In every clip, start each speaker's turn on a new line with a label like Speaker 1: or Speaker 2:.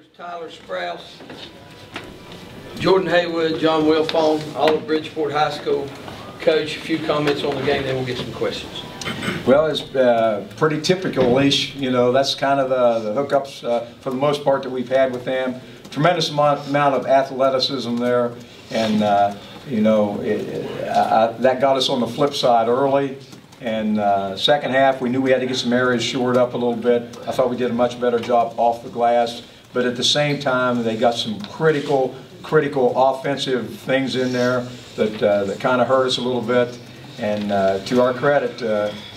Speaker 1: players Tyler Sprouse, Jordan Haywood, John Wilfone, all of Bridgeport High School. Coach, a few comments on the game, then we'll get some questions.
Speaker 2: Well, it's pretty typical-ish. You know, that's kind of the hookups for the most part that we've had with them. Tremendous amount of athleticism there, and you know, that got us on the flip side early. And second half, we knew we had to get some areas shored up a little bit. I thought we did a much better job off the glass, but at the same time, they got some critical offensive things in there that kind of hurt us a little bit. And to our credit,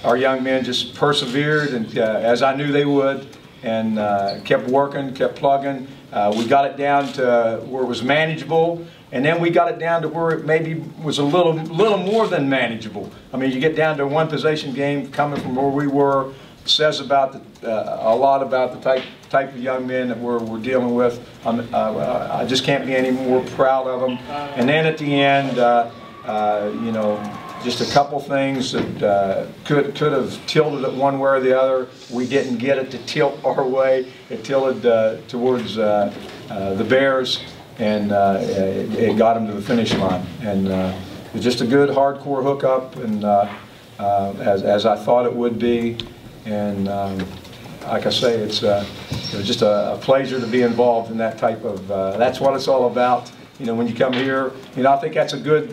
Speaker 2: our young men just persevered, and as I knew they would, and kept working, kept plugging. We got it down to where it was manageable, and then we got it down to where it maybe was a little more than manageable. I mean, you get down to a one-possession game coming from where we were, says about a lot about the type of young men that we're dealing with. I just can't be any more proud of them. And then at the end, you know, just a couple things that could have tilted it one way or the other. We didn't get it to tilt our way. It tilted towards the Bears, and it got them to the finish line. And it was just a good hardcore hookup, and as I thought it would be. And like I say, it was just a pleasure to be involved in that type of. That's what it's all about. You know, when you come here, you know, I think that's a good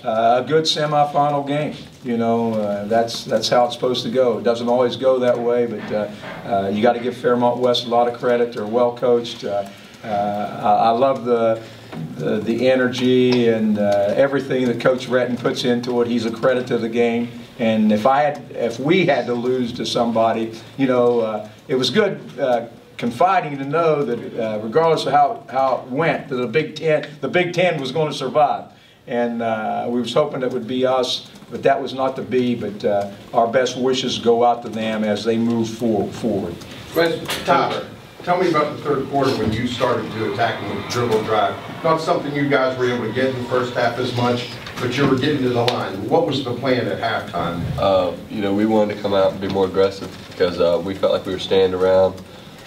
Speaker 2: semifinal game. You know, that's how it's supposed to go. It doesn't always go that way, but you got to give Fairmont West a lot of credit. They're well coached. I love the energy and everything that Coach Retton puts into it. He's a credit to the game. And if we had to lose to somebody, you know, it was good. Confiding to know that regardless of how it went, that the Big Ten was going to survive. And we was hoping it would be us, but that was not to be. But our best wishes go out to them as they move forward.
Speaker 3: Tyler, tell me about the third quarter when you started to attack them with dribble drive. Not something you guys were able to get in the first half as much, but you were getting to the line. What was the plan at halftime?
Speaker 4: You know, we wanted to come out and be more aggressive because we felt like we were standing around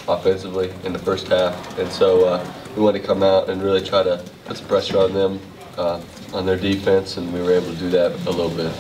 Speaker 4: offensively in the first half, and so we wanted to come out and really try to put some pressure on them, on their defense, and we were able to do that a little bit.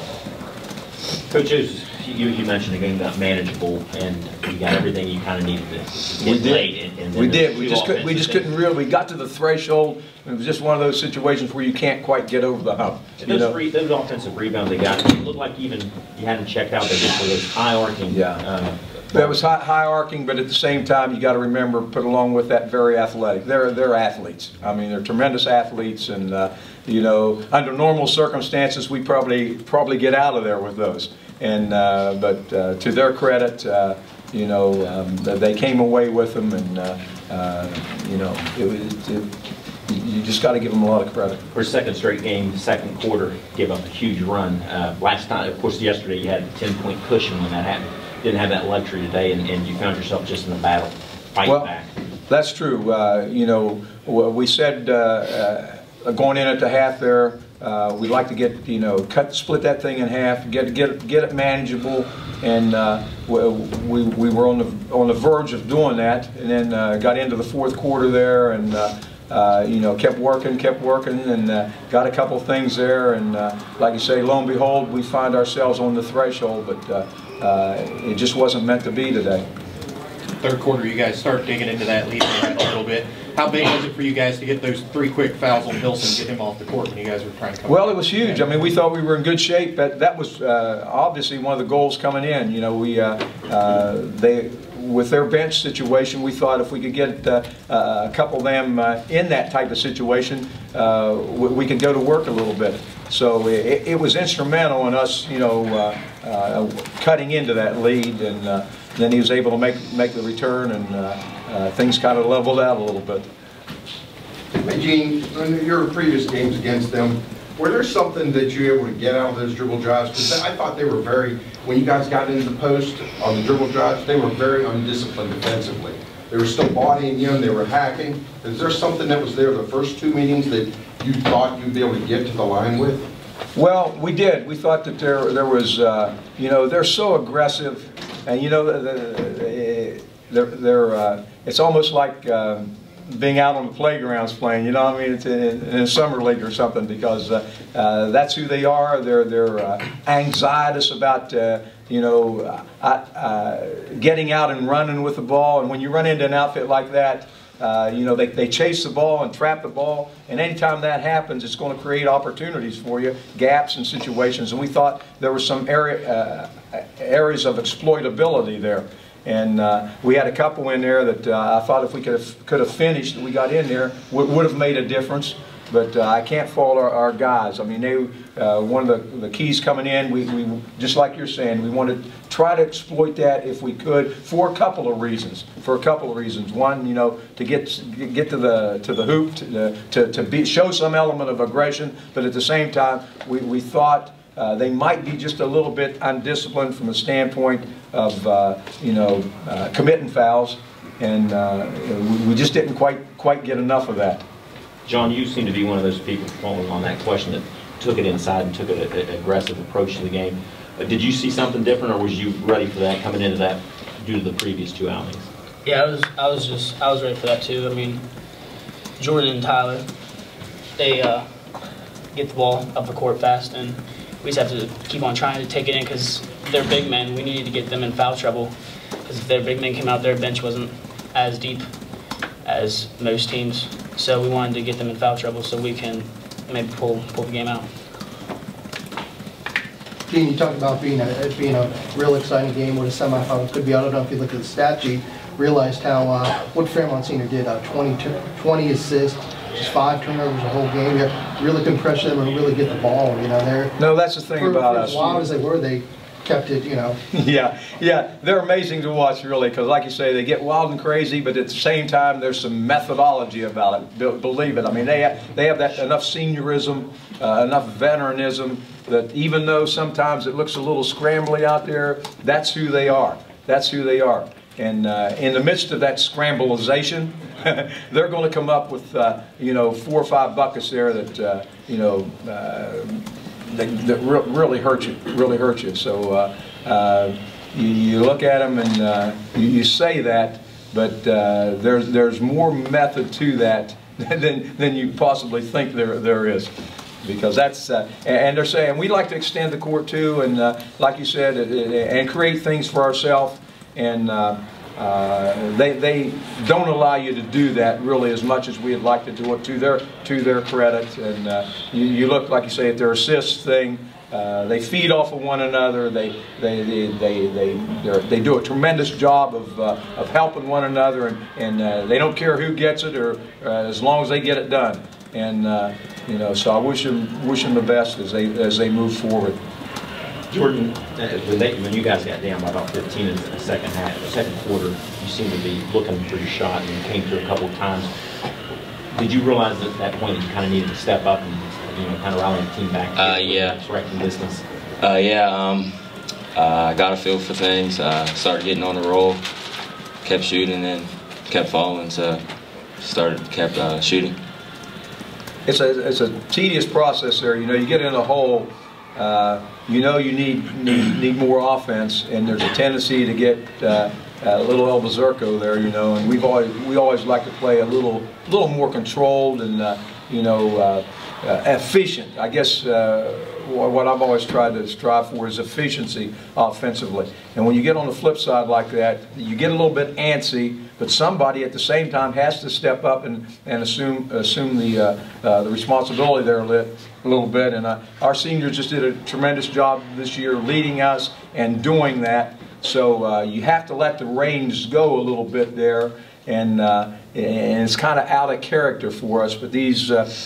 Speaker 5: Coaches, you mentioned the game got manageable, and you got everything you kind of needed to get late.
Speaker 2: We did. We just couldn't really. We got to the threshold. It was just one of those situations where you can't quite get over the hump.
Speaker 5: Those offensive rebounds they got, it looked like even you hadn't checked out there just for those high arcing.
Speaker 2: Yeah. That was high arcing, but at the same time, you got to remember, put along with that, very athletic. They're athletes. I mean, they're tremendous athletes, and you know, under normal circumstances, we probably get out of there with those. And but to their credit, you know, they came away with them, and you know, you just got to give them a lot of credit.
Speaker 5: For a second straight game, second quarter, gave up a huge run. Last time, of course, yesterday you had a 10-point cushion when that happened. Didn't have that luxury today, and you found yourself just in the battle, fighting back.
Speaker 2: That's true. You know, we said going in at the half there, we'd like to get, you know, split that thing in half, get it manageable, and we were on the verge of doing that, and then got into the fourth quarter there, and you know, kept working, and got a couple things there, and like you say, lo and behold, we find ourselves on the threshold, but it just wasn't meant to be today.
Speaker 6: Third quarter, you guys start digging into that lead a little bit. How big was it for you guys to get those 3 quick fouls on Hilson, get him off the court when you guys were trying to come?
Speaker 2: Well, it was huge. I mean, we thought we were in good shape. That was obviously one of the goals coming in. You know, with their bench situation, we thought if we could get a couple of them in that type of situation, we could go to work a little bit. So it was instrumental in us, you know, cutting into that lead, and then he was able to make the return, and things kind of leveled out a little bit.
Speaker 3: Hey, Gene, in your previous games against them, were there something that you were able to get out of those dribble drives? Because I thought they were when you guys got into the post on the dribble drives, they were very undisciplined defensively. They were still bodying you, and they were hacking. Is there something that was there the first 2 meetings that you thought you'd be able to get to the line with?
Speaker 2: Well, we did. We thought that there was, you know, they're so aggressive, and you know, it's almost like being out on the playgrounds playing, you know what I mean? It's in a summer league or something, because that's who they are. They're anxious about getting out and running with the ball. And when you run into an outfit like that, they chase the ball and trap the ball, and anytime that happens, it's going to create opportunities for you, gaps and situations. And we thought there were some areas of exploitability there. And we had a couple in there that I thought if we could have finished, we got in there, would have made a difference. But I can't fault our guys. I mean, one of the keys coming in, we just like you're saying, we wanted to try to exploit that if we could for a couple of reasons. One, to get to the hoop, to show some element of aggression, but at the same time, we thought they might be just a little bit undisciplined from the standpoint of committing fouls, and we just didn't quite get enough of that.
Speaker 5: John, you seem to be one of those people, following on that question, that took it inside and took an aggressive approach to the game. Did you see something different, or was you ready for that coming into that due to the previous two outings?
Speaker 7: Yeah, I was ready for that too. I mean, Jordan and Tyler, they get the ball up the court fast, and we just have to keep on trying to take it in because they're big men. We needed to get them in foul trouble because if their big men came out, their bench wasn't as deep as most teams. So we wanted to get them in foul trouble so we can maybe pull the game out.
Speaker 8: Gene, you talked about being a real exciting game with a semifinal. Could be, I don't know if you look at the stat sheet, realized how what Fairmont Senior did, 20 assists, just 5 turnovers the whole game. You really couldn't pressure them and really get the ball.
Speaker 2: No, that's the thing about us.
Speaker 8: As wild as they were, they kept it,
Speaker 2: Yeah, they're amazing to watch, really, because like you say, they get wild and crazy, but at the same time, there's some methodology about it. Believe it. I mean, they have that enough seniorism, enough veteranism, that even though sometimes it looks a little scrambly out there, that's who they are. That's who they are. And in the midst of that scramblization, they're going to come up with 4 or 5 buckets there that that really hurt you. So you look at them and you say that, but there's more method to that than you possibly think there is, because that's and they're saying we like to extend the court too, and like you said, and create things for ourselves, and they don't allow you to do that really as much as we'd like to do it, to their credit. And you look, like you say, at their assist thing. They feed off of one another. They do a tremendous job of helping one another, and they don't care who gets it, or as long as they get it done. And so I wish them the best as they move forward.
Speaker 5: Jordan, when you guys got down by about 15 in the second quarter, you seemed to be looking for your shot, and you came through a couple of times. Did you realize at that point that you kind of needed to step up and kind of rally the team back?
Speaker 9: Yeah.
Speaker 5: Striking distance.
Speaker 9: I got a feel for things. Started getting on the roll, kept shooting, and kept falling. So kept shooting.
Speaker 2: It's a tedious process there. You get in a hole. You need more offense, and there's a tendency to get a little El Bazurko there, and we always like to play a little more controlled and efficient. I guess what I've always tried to strive for is efficiency offensively. And when you get on the flip side like that, you get a little bit antsy, but somebody at the same time has to step up and assume the responsibility there a little bit. And our seniors just did a tremendous job this year leading us and doing that. So you have to let the reins go a little bit there, and it's kind of out of character for us. But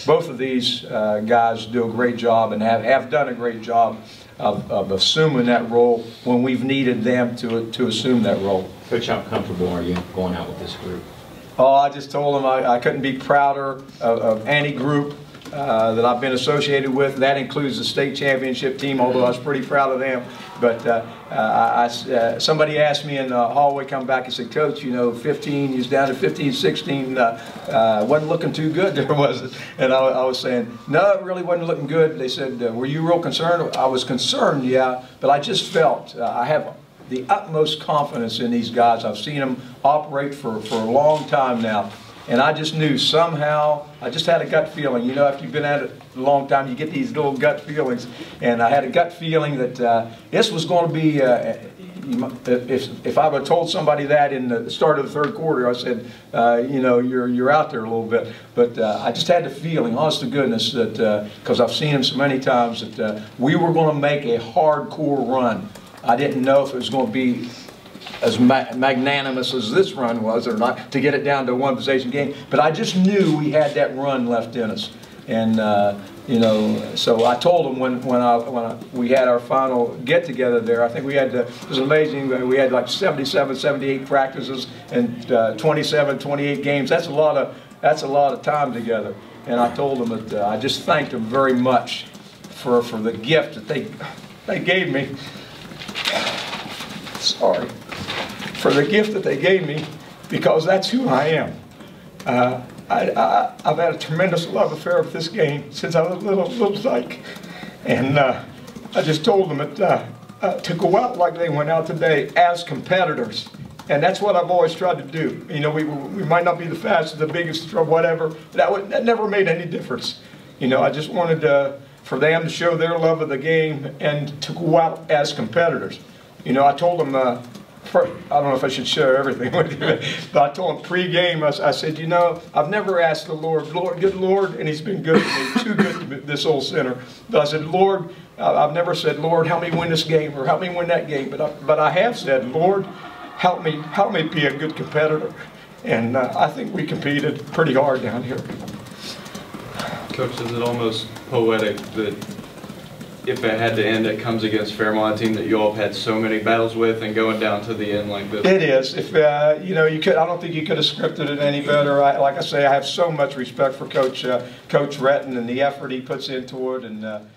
Speaker 2: both of these guys do a great job and have done a great job of assuming that role when we've needed them to assume that role.
Speaker 5: Coach, how comfortable are you going out with this group?
Speaker 2: Oh, I just told them I couldn't be prouder of any group that I've been associated with. That includes the state championship team, although I was pretty proud of them. But somebody asked me in the hallway, come back and said, Coach, 15, he's down to 15, 16, wasn't looking too good there, was it? And I was saying, no, it really wasn't looking good. They said, were you real concerned? I was concerned, yeah, but I just felt I have the utmost confidence in these guys. I've seen them operate for a long time now. And I just knew somehow, I just had a gut feeling. You know, after you've been at it a long time, you get these little gut feelings. And I had a gut feeling that this was going to be, if I would have told somebody that in the start of the third quarter, I said, you know, you're out there a little bit. But I just had the feeling, honest to goodness, that because I've seen him so many times, that we were going to make a hardcore run. I didn't know if it was going to be as magnanimous as this run was or not, to get it down to a one-possession game. But I just knew we had that run left in us. And, you know, so I told them when we had our final get-together there, I think we had, it was amazing, we had like 77, 78 practices and 27, 28 games. That's a lot of time together. And I told them that I just thanked them very much for the gift that they gave me. Sorry. For the gift that they gave me, because that's who I am. I've had a tremendous love affair with this game since I was a little dyke. And I just told them that, to go out like they went out today as competitors. And that's what I've always tried to do. You know, we might not be the fastest, the biggest, or whatever. That never made any difference. You know, I just wanted for them to show their love of the game and to go out as competitors. You know, I told them, I don't know if I should share everything with you, but I told him pre-game, I said, you know, I've never asked the Lord, good Lord, and he's been good to me, too good to me, this old sinner. But I said, Lord, I've never said, Lord, help me win this game or help me win that game. But I have said, Lord, help me be a good competitor. And I think we competed pretty hard down here.
Speaker 10: Coach, is it almost poetic that if it had to end, it comes against Fairmont, a team that you all have had so many battles with, and going down to the end like this?
Speaker 2: It is. If you know, I don't think you could have scripted it any better. Like I say, I have so much respect for Coach Retton and the effort he puts into it, and.